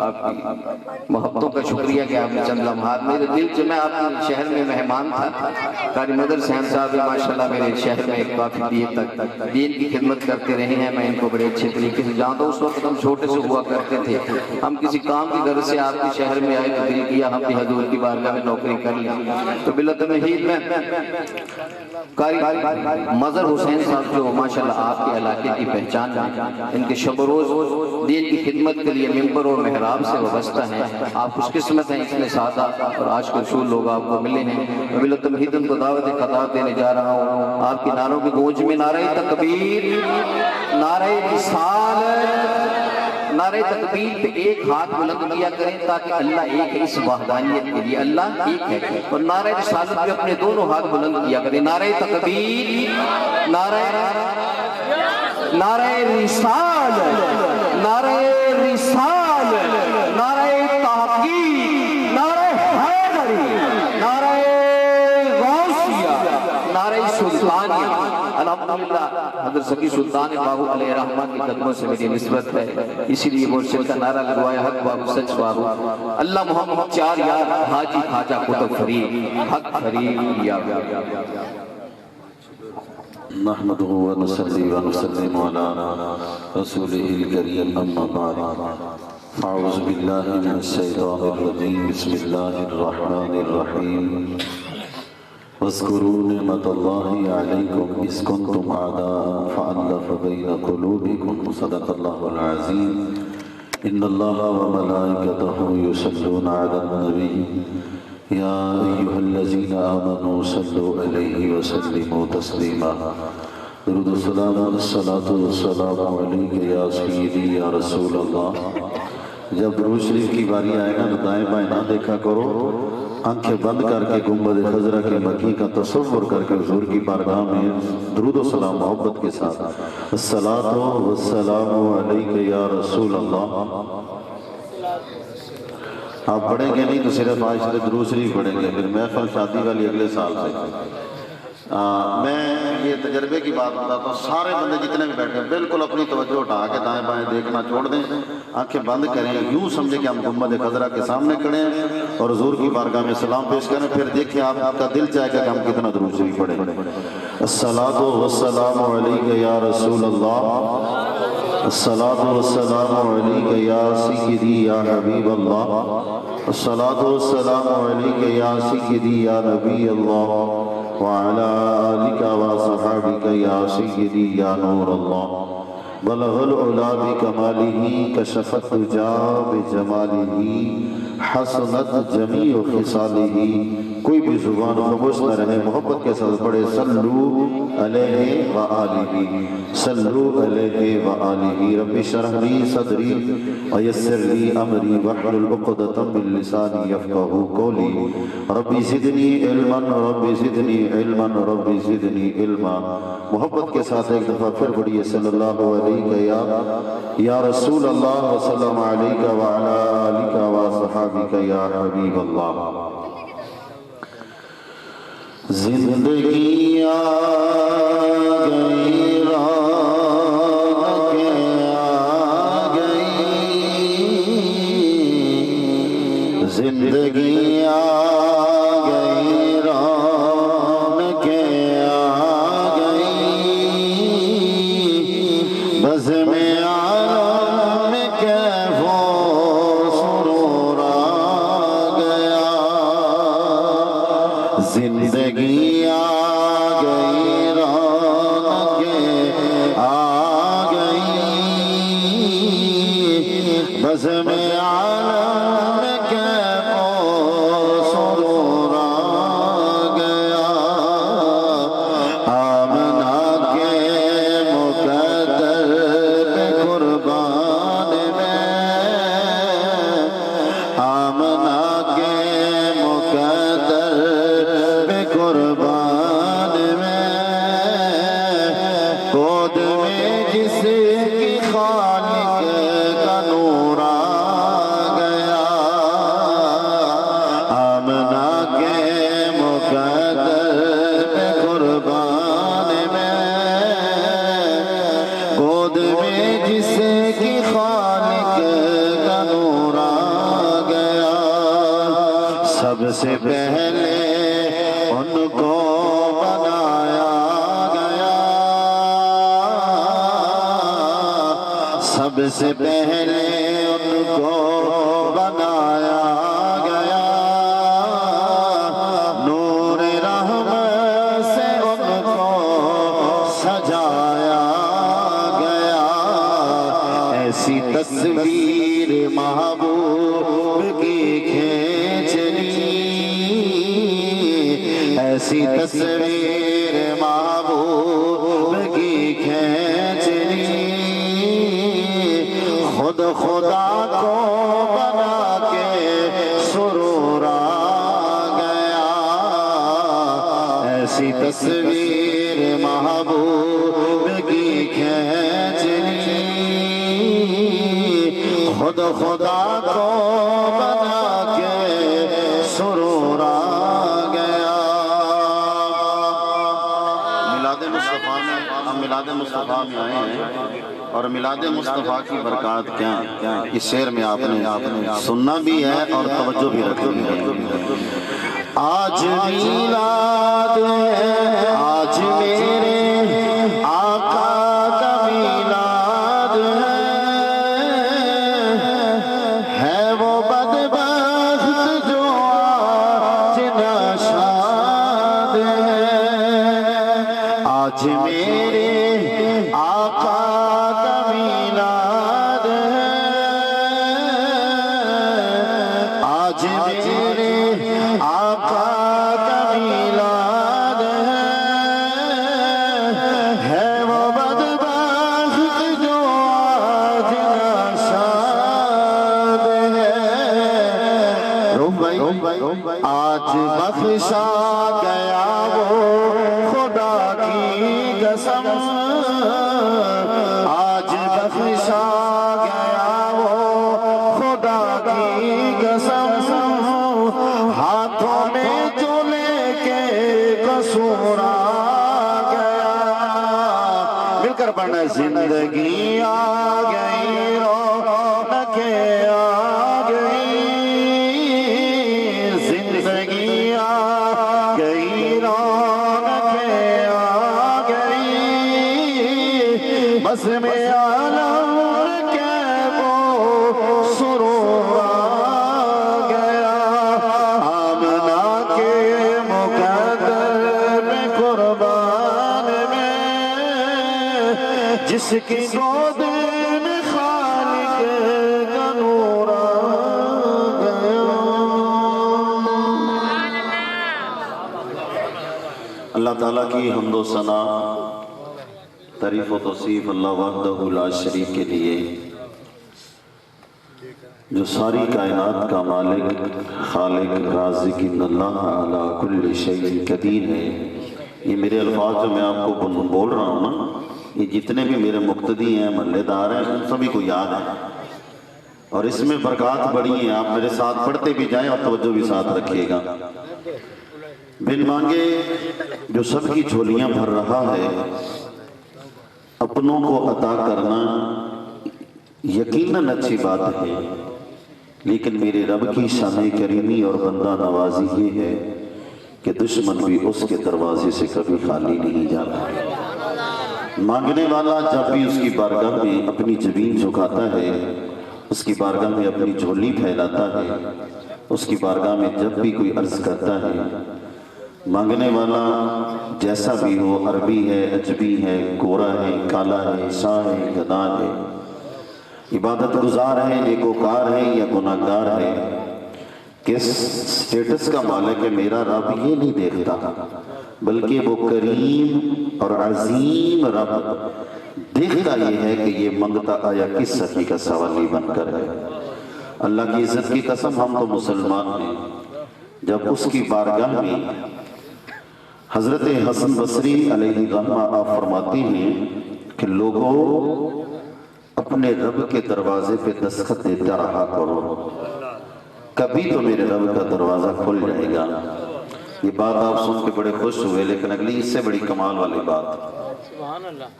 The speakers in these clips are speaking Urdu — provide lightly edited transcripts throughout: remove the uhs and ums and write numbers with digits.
آپ کی محبتوں کا شکریہ کہ آپ نے چند لمحات میرے دل سے، میں آپ کے شہر میں مہمان تھا، قاری مدر صاحب صاحب ماشاءاللہ میرے شہر میں کافی دیر تک دین کی خدمت کرتے رہے ہیں، میں ان کو بڑے اچھے طریقے سے جانتا ہوں۔ اس وقت ہم چھوٹے سے ہوا کرتے تھے، ہم کسی کام کی غرض سے آپ کے شہر میں آئے تو دل کیا ہم بھی حضور کی بارگاہ میں نوکری کر لیں، تو بالتمہید میں قاری مظہر حسین صاحب جو ماشاءاللہ آپ کے علاقے کی پہچان ہے، ان کے شب و روز دین کی خدمت کے لیے ممبر اور محراب سے وابستہ ہیں، آپ خوش قسمت ہیں، اتنے سادہ اور عاشق رسول لوگ آپ کو ملے ہیں۔ میں بالتمہید ان کو دعوت خطاب دینے جا رہا ہوں، آپ کی نعروں کی گونج میں نعرہ تکبیر، نعرہ رسالت، نعرہ تکبیر پہ ایک ہاتھ بلند کیا کریں تاکہ اللہ ایک ہے، اس وحدانیت کے لیے اللہ ایک ہے، اور نعرہ رسالت پہ اپنے دونوں ہاتھ بلند کیا کریں، نعرہ تکبیر، نعرہ رسالت، نعرہ رسالت، نعرہ تحقیق، نعرہ حیدری، نعرہ غوثیہ، نعرہ سلطانیہ۔ الحمدللہ حضرت سکی سلطان باہو علیہ رحمہ کی قدموں سے میری نسبت ہے، اسی لیے مرشد کا نعرہ لگوایا، حق باہو سچ باہو، اللہ محمد چار یار حاجی خواجہ قطب فرید، حق فرید یا نحمده ونصلي ونسلم على رسوله الكريم أما بعد أعوذ بالله من الشيطان الرجيم بسم الله الرحمن الرحيم واذكروا نعمة الله عليكم إذ كنتم أعداء فألف بين قلوبكم صدق الله العظيم إن الله وملائكته يصلون على النبي يا أيها الذين آمنوا صلوا عليه وسلموا تسليما درود السلام والصلاة والسلام عليك يا سيدي يا رسول اللہ۔ جب درود شریف کی باری آئے نا تو دائیں بائیں نہ دیکھا کرو، آنکھیں بند کر کے گنبد خضرا کے مکی کا تصور کر کے حضور کی بارگاہ میں درود و سلام محبت کے ساتھ الصلاة والسلام علیک یا رسول اللہ۔ آپ پڑھیں گے نہیں تو صرف آج سے درود شریف پڑھیں گے، پھر محفل شادی والی اگلے سال سے۔ میں یہ تجربے کی بات بتاتا ہوں، سارے بندے جتنے بھی بیٹھے ہیں بالکل اپنی توجہ اٹھا کے دائیں بائیں دیکھنا چھوڑ دیں، آنکھیں بند کریں، یوں سمجھیں کہ ہم گنبد خضرا کے سامنے کھڑے ہیں اور حضور کی بارگاہ میں سلام پیش کریں، پھر دیکھیں آپ کا دل چاہے گا کہ ہم کتنا درود شریف پڑھیں۔ الصلاۃ والسلام علیک یا رسول اللہ، الصلاۃ والسلام علیک یا سیدی یا حبیب اللہ، الصلاۃ والسلام علیک یا سیدی یا نبی اللہ، وعلى آلك وصحابك يا سيدي يا نور الله، بلغ العلا بكماله كشف الدجى بجماله حسنت جميع خصاله۔ کوئی بھی زبان خاموش نہ رہے، محبت کے ساتھ پڑھے صلو علیہ وآلہ، صلو علیہ وآلہ۔ رب اشرح لی صدری ویسر لی امری واحلل عقدۃ من لسانی یفقہوا قولی، رب زدنی علما، رب زدنی علما، رب زدنی علما۔ محبت کے ساتھ ایک دفعہ پھر پڑھیے صلی اللہ علیہ یا رسول اللہ وسلم علیہ وعلی آلک وصحابک یا حبیب اللہ۔ زندگی آ گئی رونق آ گئی، زندگی آ گئی رونق آ گئی، بزم عالم کیف و سرور آ گیا، زندگی آ گئی رونق آ گئی، بزم عالم کیف و سرور آ گیا، آمنہ کے مقدر پہ قربان میں، آمنہ کے مقدر پہ قربان میں، گود میں جس کی خالق کا نور آ گیا، سب سے پہلے ان کو بنایا گیا، سب سے پہلے ان کو بنایا گیا، نور رحمت سے ان کو سجایا گیا، ایسی تصویر محبوب کی کھینچ لی، ایسی تصویر محبوب کی کھینچ لی، خود خدا کو بنا کے سرور آ گیا، ایسی تصویر محبوب کی کھینچ لی، خود خدا کو بنا کے سرور آ گیا۔ میلاد مصطفیٰ میں ہم میلاد مصطفیٰ میں آئے ہیں، اور میلاد مصطفیٰ کی برکات کیا اس شعر میں آپ نے سننا بھی ہے اور توجہ بھی رکھنی ہے۔ آج میلاد ہے، آج میرے آقا کا میلاد ہے وہ بدبخت جو آج ناشاد ہے، آج میرے آقا کا میلاد ہے، آج میرے آقا کا میلاد ہے وہ بدبخت جو آج ناشاد ہے۔ آج بخشا گیا وہ خدا کی قسم، آج بخشا گیا وہ خدا کی قسم، ہاتھوں میں جو لے کے قصور آ گیا، مل کر پڑھنا، زندگی آ گئی رونقیں آ گئی، زندگی آ گئی رونقیں آ گئی، بس میں عالم کے وہ سرور آ گیا، آمنہ کے مقدر میں قربان میں، جس کی گود میں خالق کا نور آ گیا۔ اللہ تعالیٰ کی حمد و ثنا، تعریف و توصیف اللہ وحدہ لا شریک کے لیے، جو ساری کائنات کا مالک، خالق، رازق، ان اللہ علی کل شیء قدیر ہے۔ یہ میرے الفاظ جو میں آپ کو بول رہا ہوں نا، یہ جتنے بھی میرے مقتدی ہیں، محلے دار ہیں، ان سبھی کو یاد ہے، اور اس میں برکات بڑی ہیں۔ آپ میرے ساتھ پڑھتے بھی جائیں اور توجہ بھی ساتھ رکھیے گا۔ بن مانگے جو سب کی جھولیاں بھر رہا ہے، اپنوں کو عطا کرنا یقیناً اچھی بات ہے، لیکن میرے رب کی شان کریمی اور بندہ نوازی یہ ہے کہ دشمن بھی اس کے دروازے سے کبھی خالی نہیں جاتا۔ مانگنے والا جب بھی اس کی بارگاہ میں اپنی جبین جھکاتا ہے، اس کی بارگاہ میں اپنی جھولی پھیلاتا ہے، اس کی بارگاہ میں جب بھی کوئی عرض کرتا ہے، مانگنے والا جیسا بھی ہو، عربی ہے، اجمی ہے، گورا ہے، کالا ہے، شاہ ہے، گداں ہے، عبادت گزار ہے، نیکوکار ہے یا گناہگار ہے، کس سٹیٹس کا مالک ہے، میرا رب یہ نہیں دیکھتا، بلکہ وہ کریم اور عظیم رب دیکھتا یہ ہے کہ یہ منگتا آیا کس سخی کا سوالی بن کر ہے۔ اللہ کی عزت کی قسم، ہم تو مسلمان ہیں، جب اس کی بارگاہ میں حضرت حسن بصری علیہ الرحمہ آپ فرماتے ہیں کہ لوگوں اپنے رب کے دروازے پہ دستخط دیتا رہا کرو، کبھی تو میرے رب کا دروازہ کھل جائے گا۔ یہ بات آپ سن کے بڑے خوش ہوئے، لیکن اگلی اس سے بڑی کمال والی بات،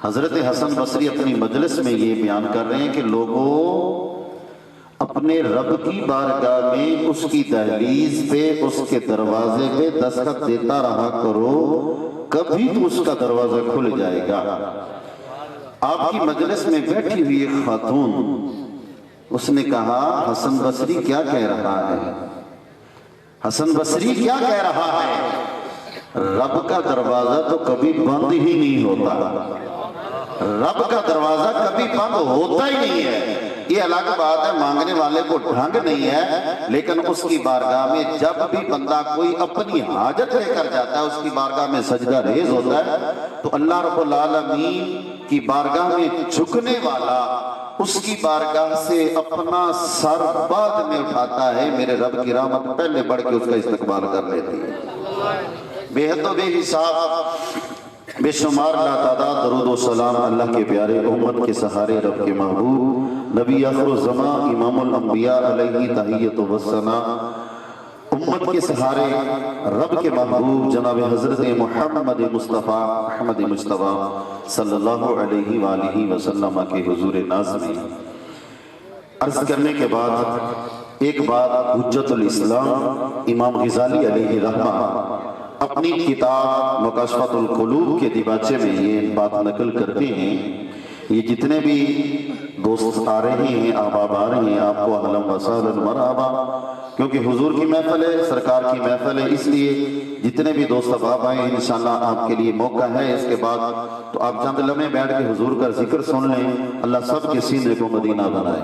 حضرت حسن بصری اپنی مجلس میں یہ بیان کر رہے ہیں کہ لوگوں اپنے رب کی بارگاہ میں اس کی دہلیز پہ اس کے دروازے پہ دستخط دیتا رہا کرو، کبھی تو اس کا دروازہ کھل جائے گا۔ آپ کی مجلس میں بیٹھی ہوئی ایک خاتون، اس نے کہا حسن بصری کیا کہہ رہا ہے؟ حسن بصری کیا کہہ رہا ہے؟ رب کا دروازہ تو کبھی بند ہی نہیں ہوتا، رب کا دروازہ کبھی بند ہوتا ہی نہیں ہے۔ یہ الگ بات ہے، مانگنے والے کو ڈھنگ نہیں ہے، لیکن اس کی بارگاہ میں جب بھی بندہ کوئی اپنی حاجت لے کر جاتا ہے، اس کی بارگاہ میں سجدہ ریز ہوتا ہے، تو اللہ رب العالمین کی بارگاہ میں جھکنے والا اس کی بارگاہ سے اپنا سر بعد میں اٹھاتا ہے، میرے رب کی رحمت پہلے بڑھ کے اس کا استقبال کر لیتی ہے۔ بے حد و بے حساب بے شمار لا تعداد درود و سلام اللہ کے پیارے، امت کے سہارے، رب کے محبوب، نبی آخر الزمان، امام الانبیاء علیہ تحیت و ثنا، امت کے سہارے، رب کے محبوب جناب حضرت محمد مصطفیٰ احمد مصطفیٰ صلی اللہ علیہ وآلہ وسلم کے حضور ناز میں عرض کرنے کے بعد ایک بات حجت الاسلام امام غزالی علیہ رحمہ اپنی کتاب مکاشفۃ القلوب کے دیباچے میں یہ بات نقل کرتے ہیں۔ یہ جتنے بھی دوست آ رہے ہیں، احباب آ رہے ہیں، آپ کو اہلا و سہلا مرحبا، کیونکہ حضور کی محفل ہے، سرکار کی محفل ہے، اس لیے جتنے بھی دوست احباب آئے ہیں انشاءاللہ آپ کے لیے موقع ہے۔ اس کے بعد تو آپ چند لمحے بیٹھ کے حضور کا ذکر سن لیں، اللہ سب کے سینے کو مدینہ بنائے۔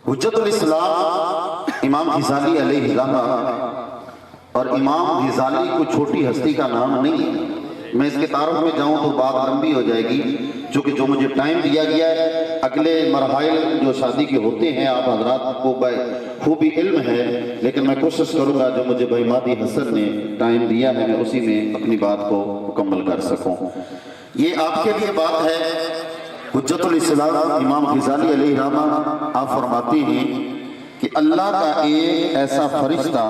حجت الاسلام امام غزالی علیہ رحمہ، اور امام غزالی کو چھوٹی ہستی کا نام نہیں ہے، میں اس کے تعارف میں جاؤں تو بات لمبی ہو جائے گی، چونکہ جو مجھے ٹائم دیا گیا ہے اگلے مراحل جو شادی کے ہوتے ہیں آپ حضرات کو خوبی علم ہے، لیکن میں کوشش کروں گا جو مجھے بھائی مہدی حسن نے ٹائم دیا ہے میں اسی میں اپنی بات کو مکمل کر سکوں۔ یہ آپ کے لیے بات ہے حجت الاسلام امام غزالی علیہ رحمہ، آپ فرماتے ہیں کہ اللہ کا ایک ایسا فرشتہ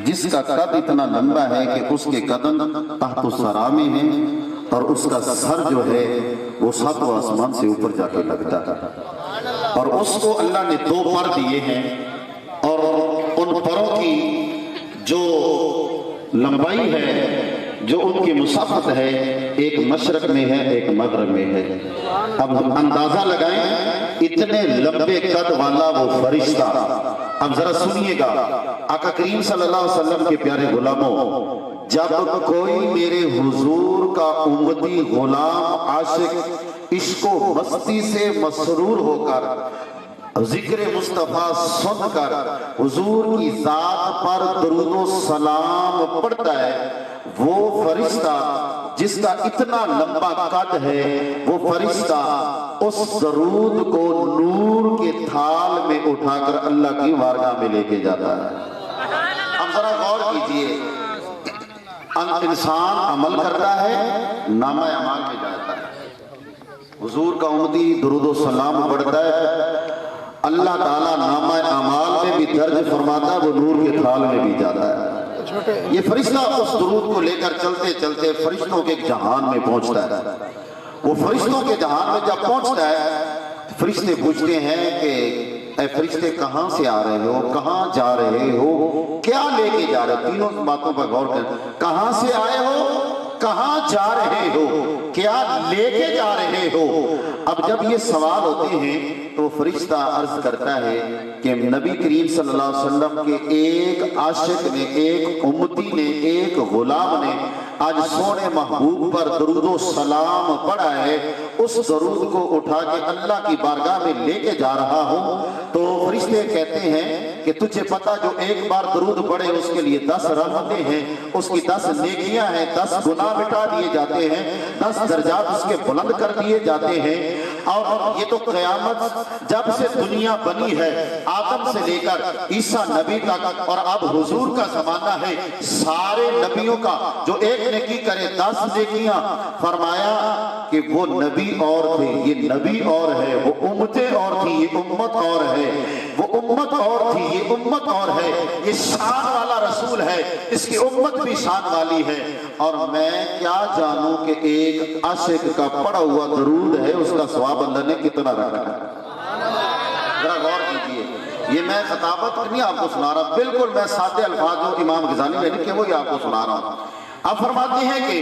جس کا قد اتنا لمبا ہے کہ اس کے قدم تحت الثری میں ہیں، اور اس کا سر جو ہے وہ ساتوں آسمان سے اوپر جا کے لگتا ہے، اور اس کو اللہ نے 2 پر دیے ہیں، اور ان پروں کی جو لمبائی ہے، جو ان کی مسافت ہے، ایک مشرق میں ہے ایک مغرب میں ہے۔ اب اندازہ لگائیں اتنے لمبے قد والا وہ فرشتہ، اب ذرا سنیے گا آقا کریم صلی اللہ علیہ وسلم کے پیارے غلاموں، جب کوئی میرے حضور کا امتی غلام عاشق عشق و مستی سے مسرور ہو کر ذکر مصطفیٰ سن کر حضور کی ذات پر درود و سلام پڑھتا ہے، وہ فرشتہ جس کا اتنا لمبا قد ہے، وہ فرشتہ اس درود کو نور کے تھال میں اٹھا کر اللہ کی بارگاہ میں لے کے جاتا ہے۔ اب ذرا غور کیجئے، انسان عمل کرتا ہے، نامہ اعمال میں جاتا ہے، حضور کا امتی درود و سلام پڑھتا ہے، اللہ تعالیٰ نامہ اعمال میں بھی درج فرماتا ہے، وہ نور کے تھال میں بھی جاتا ہے۔ یہ فرشتہ اس درود کو لے کر چلتے چلتے فرشتوں کے جہان میں پہنچتا ہے۔ وہ فرشتوں کے جہان میں جب پہنچتا ہے، فرشتے پوچھتے ہیں کہ اے فرشتے کہاں سے آ رہے ہو، کہاں جا رہے ہو، کیا لے کے جا رہے ہو؟ تینوں باتوں پر غور کریں، کہاں سے آئے ہو، کہاں جا رہے ہو، کیا لے کے جا رہے ہو؟ اب جب یہ سوال ہوتے ہیں تو فرشتہ عرض کرتا ہے کہ نبی کریم صلی اللہ علیہ وسلم کے ایک عاشق نے، ایک امتی نے، ایک غلام نے آج سونے محبوب پر درود و سلام پڑھا ہے، اس درود کو اٹھا کے اللہ کی بارگاہ میں لے کے جا رہا ہوں۔ تو فرشتے کہتے ہیں کہ تجھے پتا جو ایک بار درود پڑھے اس کے لیے 10 رحمتیں ہیں، اس کی 10 نیکیاں ہیں، 10 گناہ مٹا دیے جاتے ہیں، 10 درجات اس کے بلند کر دیے جاتے ہیں۔ اور یہ تو قیامت جب سے دنیا بنی ہے، آدم سے لے کر عیسیٰ نبی تک، اور اب حضور کا زمانہ ہے، سارے نبیوں کا جو ایک نیکی کرے 10 نیکیاں، فرمایا کہ وہ نبی اور تھے، یہ نبی اور ہے، وہ امتیں اور تھی، یہ امت اور ہے، وہ امت اور تھی، یہ امت اور ہے، یہ شان والا رسول ہے، اس کی امت بھی شان والی ہے۔ اور میں کیا جانوں کہ ایک عاشق کا پڑھا ہوا درود ہے، اس کا ثواب اللہ نے کتنا رکھا ہے۔ ذرا غور کیجیے، یہ میں خطابت نہیں آپ کو سنا رہا، بالکل میں سادے الفاظ جو امام غزالی نے لکھے وہی آپ کو سنا رہا ہوں۔ آپ فرماتے ہیں کہ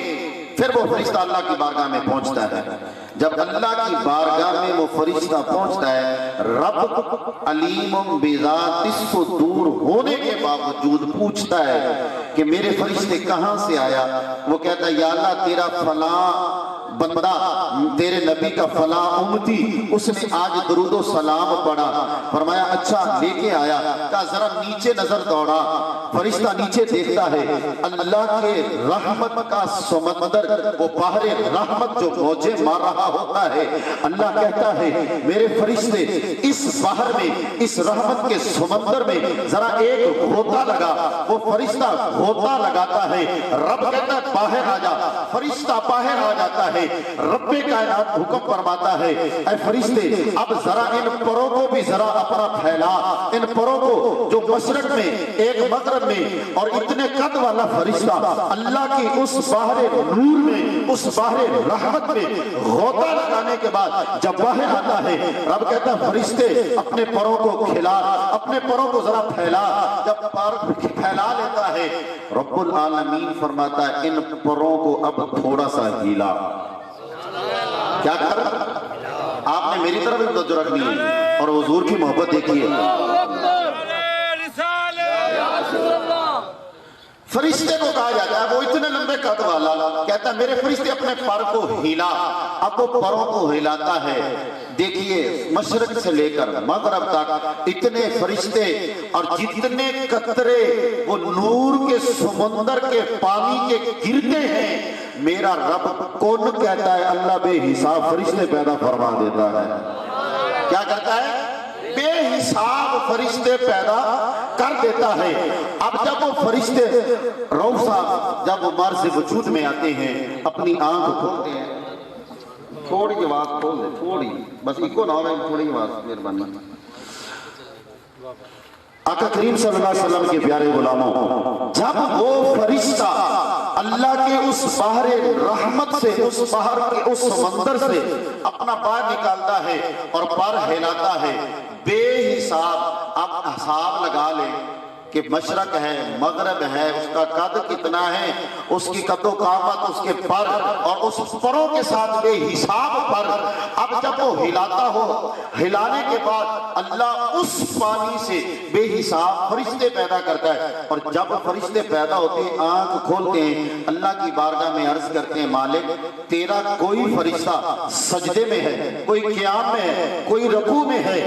پھر وہ فرشتہ اللہ کی بارگاہ میں پہنچتا ہے، جب اللہ کی بارگاہ میں وہ فرشتہ پہنچتا ہے، رب علیم بذات الصدور ہونے کے باوجود پوچھتا ہے کہ میرے فرشتے کہاں سے آیا؟ وہ کہتا ہے یا اللہ تیرا فلاں بندہ، تیرے نبی کا فلاں امتی، اس نے آج درود و سلام پڑھا۔ فرمایا اچھا لے کے آیا، کہا ذرا نیچے نظر دوڑا، فرشتہ نیچے دیکھتا ہے، اللہ کے رحمت کا سمندر، وہ بحر رحمت جو موجیں مار رہا ہوتا ہے، اللہ کہتا ہے میرے فرشتے اس بحر میں، اس رحمت کے سمندر میں ذرا ایک غوطہ لگا۔ وہ فرشتہ غوطہ لگاتا ہے، رب کہتا ہے باہر آ جا، فرشتہ باہر آ جاتا ہے، رب کائنات حکم فرماتا ہے اے فرشتے اب ذرا ان پروں کو بھی ذرا اپنا پھیلا، ان پروں کو جو مشرق میں ایک مغرب میں، اور اتنے قد والا فرشتہ اللہ کی اس باہر نور میں، اس باہر رحمت میں غوطہ لگانے کے بعد جب باہر آتا ہے، رب کہتا ہے فرشتے اپنے پروں کو کھلا، اپنے پروں کو ذرا پھیلا۔ جب پر پھیلا لیتا ہے، رب العالمین فرماتا ہے ان پروں کو اب تھوڑا سا ہیلا۔ کیا کر؟ آپ نے میری طرف توجہ رکھنی ہے اور حضور کی محبت دیکھیے۔ فرشتے کو کہا جاتا ہے، وہ اتنے لمبے قد والا، کہتا ہے میرے فرشتے اپنے پر کو ہلا۔ اب وہ پروں کو ہلاتا ہے، دیکھیے مشرق سے لے کر مغرب تک اتنے فرشتے اور جتنے قطرے وہ نور کے سمندر کے پانی کے گرتے ہیں، میرا رب کون کہتا ہے اللہ بے حساب فرشتے پیدا فرما دیتا ہے۔ کیا کرتا ہے؟ بے حساب فرشتے پیدا کر دیتا ہے۔ اب جب وہ فرشتے روسا جب وہ مرض وجود میں آتے ہیں، اپنی آنکھ کھولتے ہیں، تھوڑی آواز کھول دیں، تھوڑی بس ایکو نہ ہو، تھوڑی آواز مہربانی۔ آقا کریم صلی اللہ علیہ وسلم کے پیارے غلاموں، جب وہ فرشتہ اللہ کے اس بحر رحمت سے، اس بحر کے اس سمندر سے اپنا پار نکالتا ہے اور پار ہلاتا ہے، بے حساب اب حساب لگا لیں کہ مشرق ہے، مغرب ہے، اس کا قد کتنا ہے، اس کی قد و قامت، اس کے پر اور اس پروں کے ساتھ بے حساب پر۔ اب جب وہ ہلاتا ہو، ہلانے کے بعد اللہ اس پانی سے بے حساب فرشتے پیدا کرتا ہے، اور جب فرشتے پیدا ہوتے ہیں آنکھ کھولتے ہیں، اللہ کی بارگاہ میں عرض کرتے ہیں مالک تیرا کوئی فرشتہ سجدے میں ہے، کوئی قیام میں ہے، کوئی رکوع میں ہے،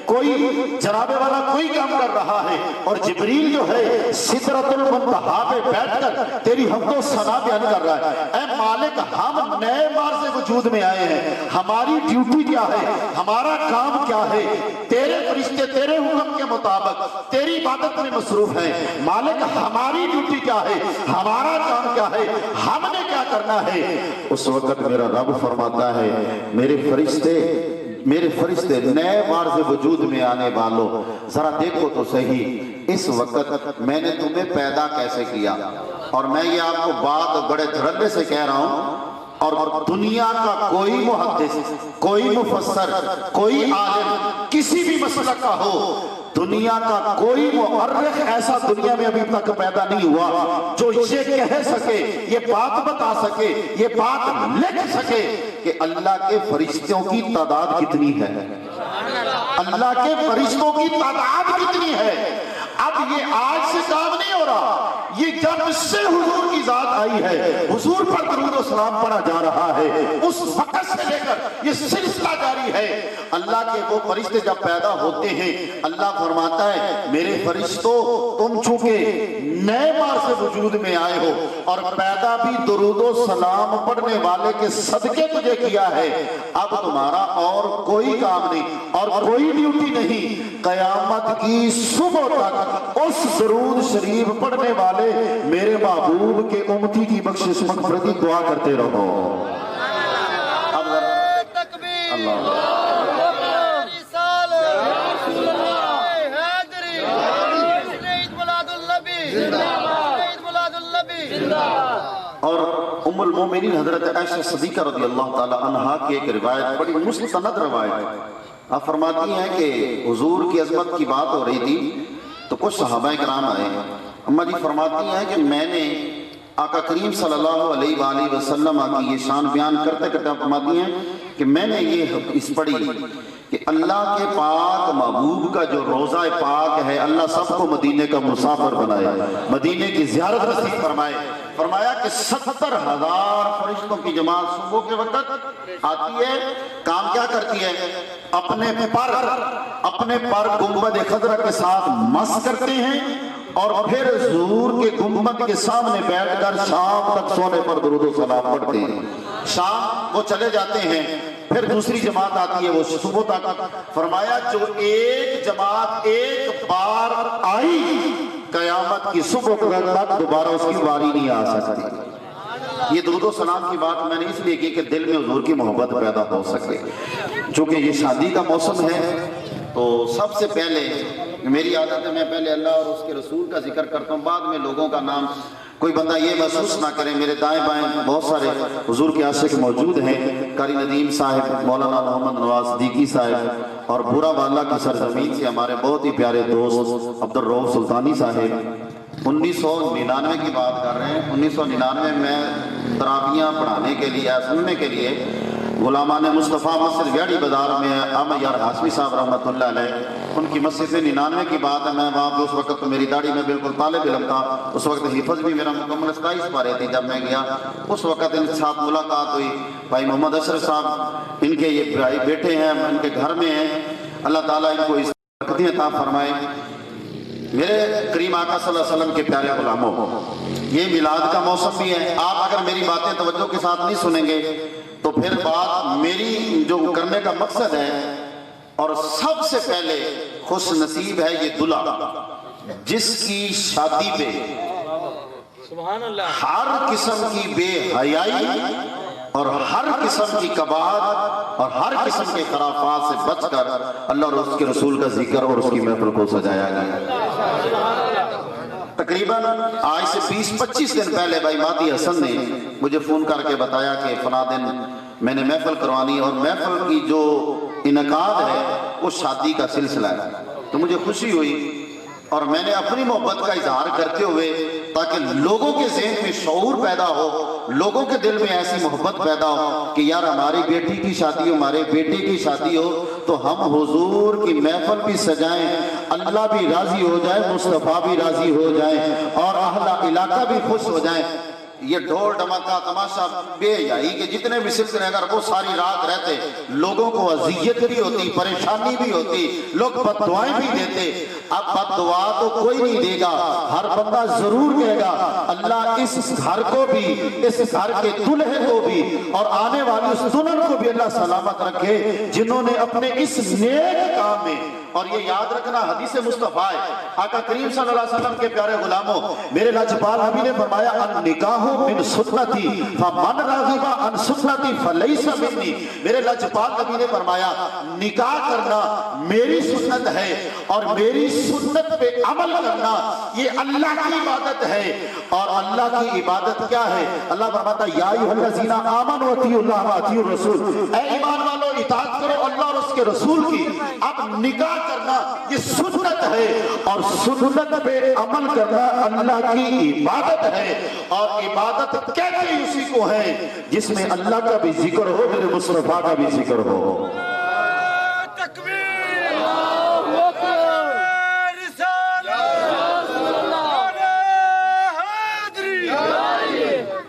کوئی جنابے والا کوئی کام کر رہا ہے، اور جبریل جو ہے سدرۃ المنتہا پہ بیٹھ کر تیری حمد و ثنا بیان کر رہا ہے۔ اے مالک ہم نئے بار سے وجود میں آئے ہیں، ہماری ڈیوٹی کیا ہے، ہمارا کام کیا ہے؟ تیرے فرشتے تیرے حکم کے مطابق تیری عبادت میں مصروف ہیں۔ مالک ہماری ڈیوٹی کیا ہے، ہمارا کام کیا ہے، ہم نے کیا کرنا ہے؟ اس وقت میرا رب فرماتا ہے میرے فرشتے نئے بار سے وجود میں آنے والوں ذرا دیکھو تو صحیح، اس وقت میں نے تمہیں پیدا کیسے کیا؟ اور میں یہ آپ کو بات بڑے دھڑلے سے کہہ رہا ہوں، اور دنیا کا کوئی محدث، کوئی مفسر، کوئی عالم کسی بھی مسلک کا ہو، دنیا کا کوئی مؤرخ ایسا دنیا میں ابھی تک پیدا نہیں ہوا جو یہ کہہ سکے، یہ بات بتا سکے، یہ بات لکھ سکے کہ اللہ کے فرشتوں کی تعداد کتنی ہے، اللہ کے فرشتوں کی تعداد کتنی ہے۔ اب یہ آج سے کام نہیں ہو رہا، یہ جب سے حضور کی ذات آئی ہے، حضور پر درود و سلام پڑھا جا رہا ہے، اس وقت سے لے کر یہ سلسلہ جاری ہے۔ اللہ کے وہ فرشتے جب پیدا ہوتے ہیں، اللہ فرماتا ہے میرے فرشتوں تم چونکہ نئے بار سے وجود میں آئے ہو اور پیدا بھی درود و سلام پڑھنے والے کے صدقے تجھے کیا ہے، اب تمہارا اور کوئی کام نہیں اور کوئی ڈیوٹی نہیں، قیامت کی صبح تک اس درود شریف پڑھنے والے میرے محبوب کے امتی کی بخشش مغفرتی دعا کرتے رہو۔ اور ام المومنین حضرت عائشہ صدیقہ رضی اللہ تعالی عنہا کی ایک روایت، بڑی مستند روایت، آپ فرماتی ہیں کہ حضور کی عظمت کی بات ہو رہی تھی تو کچھ صحابہ کرام آئے. اماں جی فرماتی ہیں کہ میں نے آقا کریم صلی اللہ علیہ وآلہ وسلم کی یہ شان بیان کرتے کرتے فرماتی ہیں کہ میں نے یہ اس پڑھی کہ اللہ کے پاک محبوب کا جو روضہ پاک ہے اللہ سب کو مدینے کا مسافر بنائے, مدینے کی زیارت نصیب فرمائے. فرمایا کہ 70,000 فرشتوں کی جماعت صبح کے وقت آتی ہے. کام کیا کرتی ہے؟ اپنے پر گنبد خضرا کے ساتھ مس کرتے ہیں اور پھر حضور کے گنبد کے سامنے بیٹھ کر شام تک سونے پر درود و سلام پڑھتے ہیں. شام وہ چلے جاتے ہیں, پھر دوسری جماعت آتی ہے وہ صبح تک. فرمایا جو ایک جماعت ایک بار آئی قیامت کی صبح تک دوبارہ اس کی باری نہیں آ سکتی. یہ درود و سلام کی بات میں نے اس لیے کی کہ دل میں حضور کی محبت پیدا ہو سکے. چونکہ یہ شادی کا موسم ہے تو سب سے پہلے میری عادت ہے میں پہلے اللہ اور اس کے رسول کا ذکر کرتا ہوں, بعد میں لوگوں کا نام. کوئی بندہ یہ محسوس نہ کرے میرے دائیں بائیں بہت سارے حضور کے عاشق موجود ہیں. قاری ندیم صاحب, مولانا محمد نواز صدیقی صاحب اور بورا والا کی سرزمین سے ہمارے بہت ہی پیارے دوست عبدالرؤف سلطانی صاحب 1999 کی بات کر رہے ہیں. 1999 میں تراویحاں پڑھانے کے لیے سننے کے لیے غلامان مصطفیٰ مسجد گیڑی بازار میں احمد یار ہاشمی صاحب رحمۃ اللہ علیہ ان کی مسجد میں 99 کی بات ہے. میں وہاں پہ اس وقت میری داڑھی میں بالکل طالب علم تھا. اس وقت حفظ بھی میرا مکمل 27 پارے تھی جب میں گیا. اس وقت ان کے ساتھ ملاقات ہوئی. بھائی محمد اشرف صاحب ان کے یہ بھائی بیٹے ہیں, ان کے گھر میں ہیں. اللہ تعالیٰ ان کو اس برکتیں عطا فرمائے. میرے کریم آقا صلی اللہ علیہ وسلم کے پیارے غلاموں, یہ میلاد کا موسم بھی ہے. آپ اگر میری باتیں توجہ کے ساتھ نہیں سنیں گے تو پھر بات میری جو کرنے کا مقصد ہے, اور سب سے پہلے خوش نصیب ہے یہ دلہا جس کی شادی پہ ہر قسم کی بے حیائی اور ہر قسم کی کباہت اور ہر قسم کے خرافات سے بچ کر اللہ اور اس کے رسول کا ذکر اور اس کی محفل کو سجایا گیا. تقریباً آج سے 20-25 دن پہلے بھائی مہدی حسن نے مجھے فون کر کے بتایا کہ فلاں دن میں نے محفل کروانی اور محفل کی جو انعقاد ہے وہ شادی کا سلسلہ ہے. تو مجھے خوشی ہوئی اور میں نے اپنی محبت کا اظہار کرتے ہوئے تاکہ لوگوں کے ذہن میں شعور پیدا ہو, لوگوں کے دل میں ایسی محبت پیدا ہو کہ یار ہماری بیٹی کی شادی ہو, ہمارے بیٹے کی شادی ہو تو ہم حضور کی محفل بھی سجائیں, اللہ بھی راضی ہو جائے, مصطفیٰ بھی راضی ہو جائے اور اہل علاقہ بھی خوش ہو جائیں. یہ ڈھول ڈمکا تماشا بے حیائی کے جتنے بھی سلسلے اگر وہ ساری رات رہتے لوگوں کو اذیت بھی ہوتی, پریشانی بھی ہوتی, لوگ بد دعائیں بھی دیتے. اب بد دعا تو کوئی نہیں دے گا, ہر بندہ ضرور کہے گا اللہ اس گھر کو بھی, اس گھر کے دلہے کو بھی اور آنے والی اس دلہن کو بھی اللہ سلامت رکھے جنہوں نے اپنے اس نیک کام میں. اور یہ یاد رکھنا حدیث مصطفیٰ ہے, آقا کریم صلی اللہ علیہ وسلم کے پیارے غلاموں, میرے لاجپال نبی نے فرمایا النکاح من سنتی فمن راغب عن سنتی فلیس منی. میرے لاجپال نبی نے فرمایا نکاح کرنا میری سنت ہے اور میری سنت پہ عمل کرنا یہ اللہ کی عبادت ہے. اور اللہ کی عبادت کیا ہے؟ اللہ فرماتا یا ایھا الذین آمنوا اطیعوا اللہ واطیعوا الرسول, اے ایمان والو اطاعت کرو اللہ اور اس کے رسول کی. اب نکاح کرنا یہ سنت ہے اور سنت پہ عمل کرنا اللہ کی عبادت ہے. اور عبادت کہتے ہی اسی کو ہے جس میں اللہ کا بھی ذکر ہو, میرے مصطفیٰ کا بھی ذکر ہو.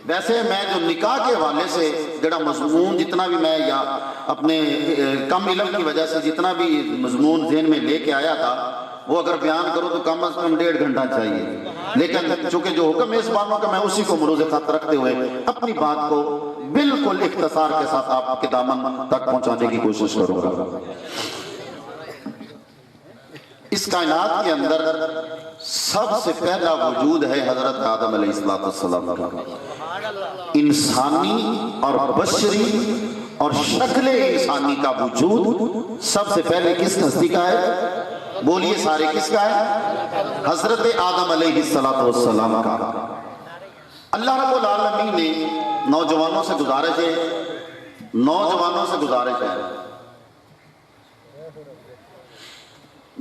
ویسے میں جو نکاح کے حوالے سے جڑا مضمون جتنا بھی میں یا اپنے کم علم کی وجہ سے جتنا بھی مضمون ذہن میں لے کے آیا تھا وہ اگر بیان کروں تو کم از کم 1.5 گھنٹہ چاہیے. لیکن چونکہ جو حکم میزبانوں کا میں اسی کو مروز خط رکھتے ہوئے اپنی بات کو بالکل اختصار کے ساتھ آپ کے دامن تک پہنچانے کی کوشش کروں گا. اس کائنات کے اندر سب سے پہلا وجود ہے حضرت آدم علیہ السلام کا. انسانی اور بشری اور شکل انسانی کا وجود سب سے پہلے کس ہستی کا ہے؟ بولیے سارے کس کا ہے؟ حضرت آدم علیہ السلام کا. اللہ رب العالمین نے نوجوانوں سے گزارش ہے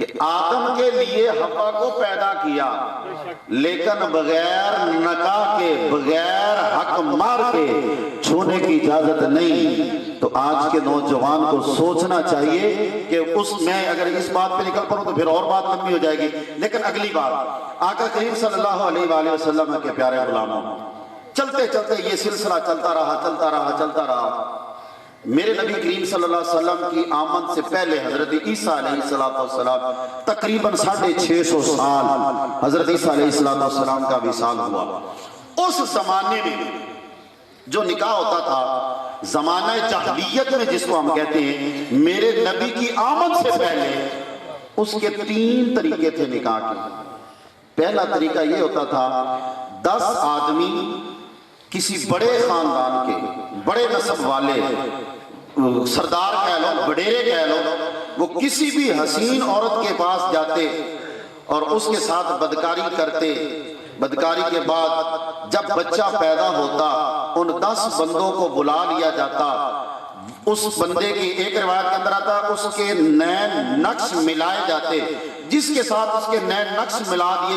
کہ آدم کے لیے حوا کو پیدا کیا لیکن بغیر نکاح کے بغیر حق مار کے چھونے کی اجازت نہیں. تو آج کے نوجوان کو سوچنا چاہیے کہ میں اگر اس بات پہ نکل پڑوں تو پھر اور بات لمبی ہو جائے گی. لیکن اگلی بات, آقا کریم صلی اللہ علیہ وآلہ وسلم کے پیارے غلاموں, چلتے چلتے یہ سلسلہ چلتا رہا. میرے نبی کریم صلی اللہ علیہ وسلم کی آمد سے پہلے حضرت عیسیٰ علیہ السلام تقریباً 650 سال حضرت عیسیٰ علیہ السلام کا وصال ہوا. اس زمانے میں جو نکاح ہوتا تھا زمانہ جاہلیت میں جس کو ہم کہتے ہیں, میرے نبی کی آمد سے پہلے اس کے 3 طریقے تھے نکاح کے. پہلا طریقہ یہ ہوتا تھا 10 آدمی کسی بڑے خاندان کے, بڑے نسب والے, سردار کہہ لو, بڑیرے کہہ لو, وہ کسی بھی حسین عورت کے پاس جاتے اور اس کے ساتھ بدکاری کرتے. بدکاری کے بعد جب بچہ پیدا ہوتا ان 10 بندوں کو بلا لیا جاتا. اس بندے کی ایک روایت کے اندر آتا اس کے نین نقش ملائے جاتے, جس کے ساتھ اس کے نین نقش